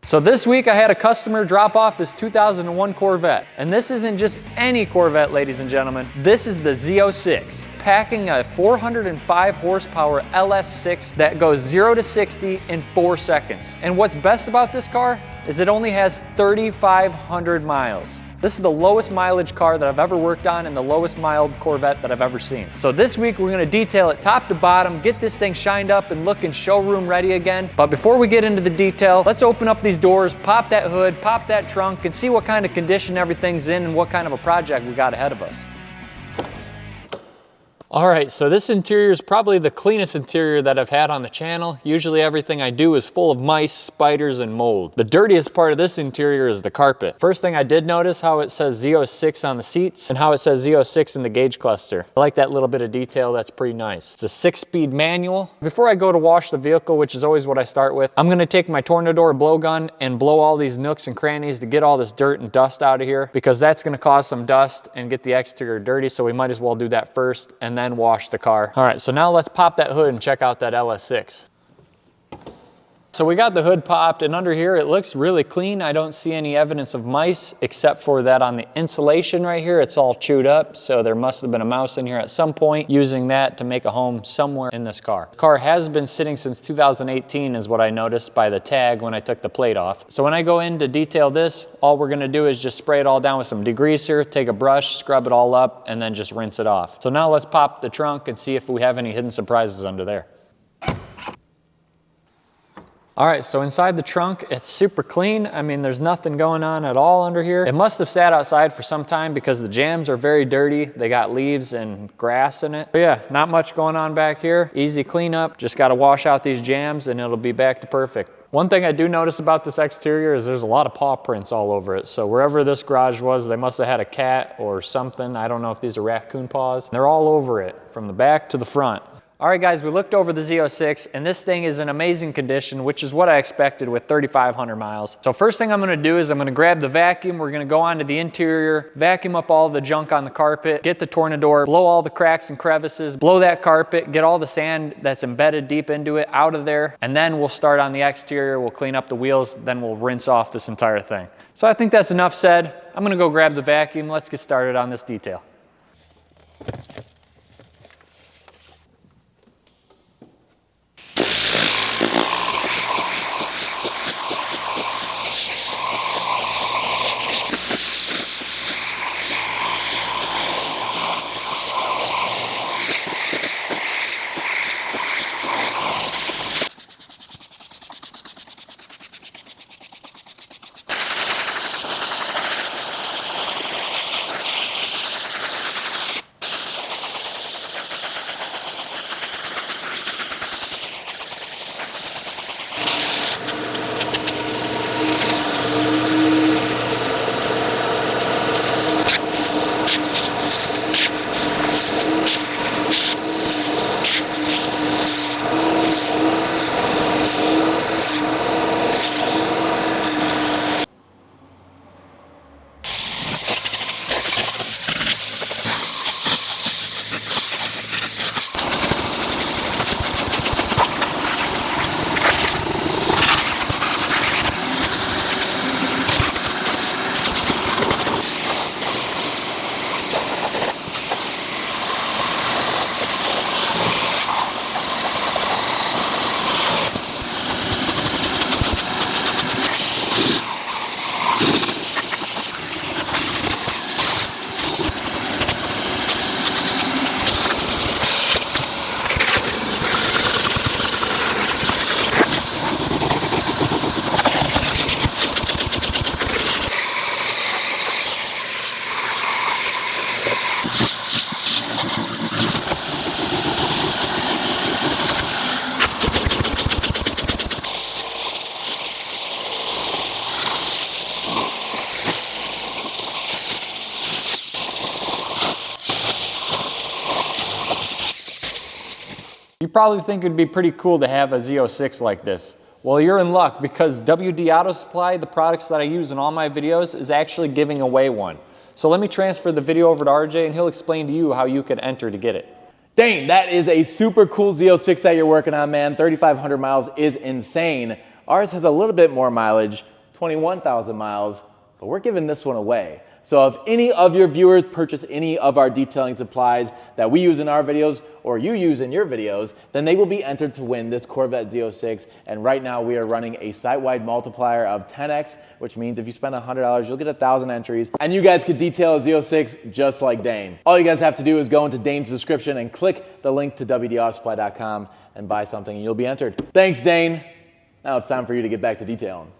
So this week I had a customer drop off his 2001 Corvette. And this isn't just any Corvette, ladies and gentlemen. This is the Z06, packing a 405 horsepower LS6 that goes 0 to 60 in 4 seconds. And what's best about this car is it only has 3,500 miles. This is the lowest mileage car that I've ever worked on and the lowest mileage Corvette that I've ever seen. So this week we're gonna detail it top to bottom, get this thing shined up and looking showroom ready again. But before we get into the detail, let's open up these doors, pop that hood, pop that trunk, and see what kind of condition everything's in and what kind of a project we got ahead of us. All right, so this interior is probably the cleanest interior that I've had on the channel. Usually everything I do is full of mice, spiders, and mold. The dirtiest part of this interior is the carpet. First thing I did notice how it says Z06 on the seats and how it says Z06 in the gauge cluster. I like that little bit of detail, that's pretty nice. It's a 6-speed manual. Before I go to wash the vehicle, which is always what I start with, I'm gonna take my Tornador blowgun and blow all these nooks and crannies to get all this dirt and dust out of here, because that's gonna cause some dust and get the exterior dirty, so we might as well do that first and then wash the car. All right, so now let's pop that hood and check out that LS6. So we got the hood popped, and under here it looks really clean. I don't see any evidence of mice except for that on the insulation right here. It's all chewed up, so there must have been a mouse in here at some point using that to make a home somewhere in this car. The car has been sitting since 2018 is what I noticed by the tag when I took the plate off. So when I go in to detail this, all we're gonna do is just spray it all down with some degreaser, take a brush, scrub it all up, and then just rinse it off. So now let's pop the trunk and see if we have any hidden surprises under there. All right, so inside the trunk, it's super clean. I mean, there's nothing going on at all under here. It must have sat outside for some time because the jams are very dirty. They got leaves and grass in it. But yeah, not much going on back here. Easy cleanup. Just gotta wash out these jams and it'll be back to perfect. One thing I do notice about this exterior is there's a lot of paw prints all over it. So wherever this garage was, they must have had a cat or something. I don't know if these are raccoon paws. They're all over it, from the back to the front. All right, guys, we looked over the Z06, and this thing is in amazing condition, which is what I expected with 3,500 miles. So first thing I'm gonna do is I'm gonna grab the vacuum. We're gonna go onto the interior, vacuum up all the junk on the carpet, get the Tornador, blow all the cracks and crevices, blow that carpet, get all the sand that's embedded deep into it out of there, and then we'll start on the exterior. We'll clean up the wheels, then we'll rinse off this entire thing. So I think that's enough said. I'm gonna go grab the vacuum. Let's get started on this detail. You probably think it'd be pretty cool to have a Z06 like this. Well, you're in luck because WD Auto Supply, the products that I use in all my videos, is actually giving away one. So let me transfer the video over to RJ and he'll explain to you how you could enter to get it. Dane, that is a super cool Z06 that you're working on, man. 3,500 miles is insane. Ours has a little bit more mileage, 21,000 miles, but we're giving this one away. So if any of your viewers purchase any of our detailing supplies that we use in our videos or you use in your videos, then they will be entered to win this Corvette Z06. And right now we are running a site-wide multiplier of 10x, which means if you spend $100, you'll get 1,000 entries and you guys could detail a Z06 just like Dane. All you guys have to do is go into Dane's description and click the link to wdautosupply.com and buy something and you'll be entered. Thanks, Dane. Now it's time for you to get back to detailing.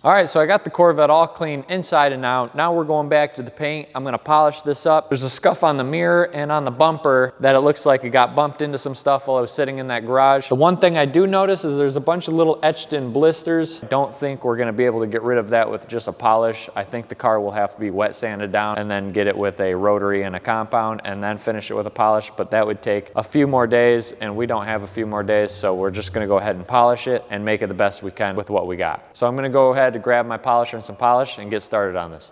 All right, so I got the Corvette all clean inside and out. Now we're going back to the paint. I'm gonna polish this up. There's a scuff on the mirror and on the bumper that it looks like it got bumped into some stuff while I was sitting in that garage. The one thing I do notice is there's a bunch of little etched in blisters. I don't think we're gonna be able to get rid of that with just a polish. I think the car will have to be wet sanded down and then get it with a rotary and a compound and then finish it with a polish, but that would take a few more days and we don't have a few more days, so we're just gonna go ahead and polish it and make it the best we can with what we got. So I'm gonna go ahead to grab my polisher and some polish and get started on this.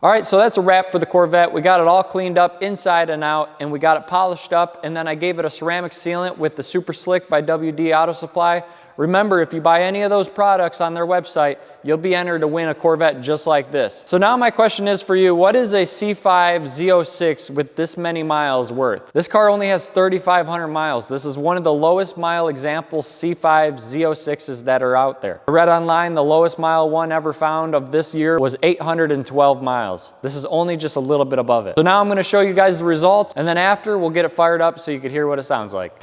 All right, so that's a wrap for the Corvette. We got it all cleaned up inside and out, and we got it polished up, and then I gave it a ceramic sealant with the Super Slick by WD Auto Supply. Remember, if you buy any of those products on their website, you'll be entered to win a Corvette just like this. So now my question is for you, what is a C5 Z06 with this many miles worth? This car only has 3,500 miles. This is one of the lowest mile example C5 Z06s that are out there. I read online the lowest mile one ever found of this year was 812 miles. This is only just a little bit above it. So now I'm gonna show you guys the results, and then after we'll get it fired up so you can hear what it sounds like.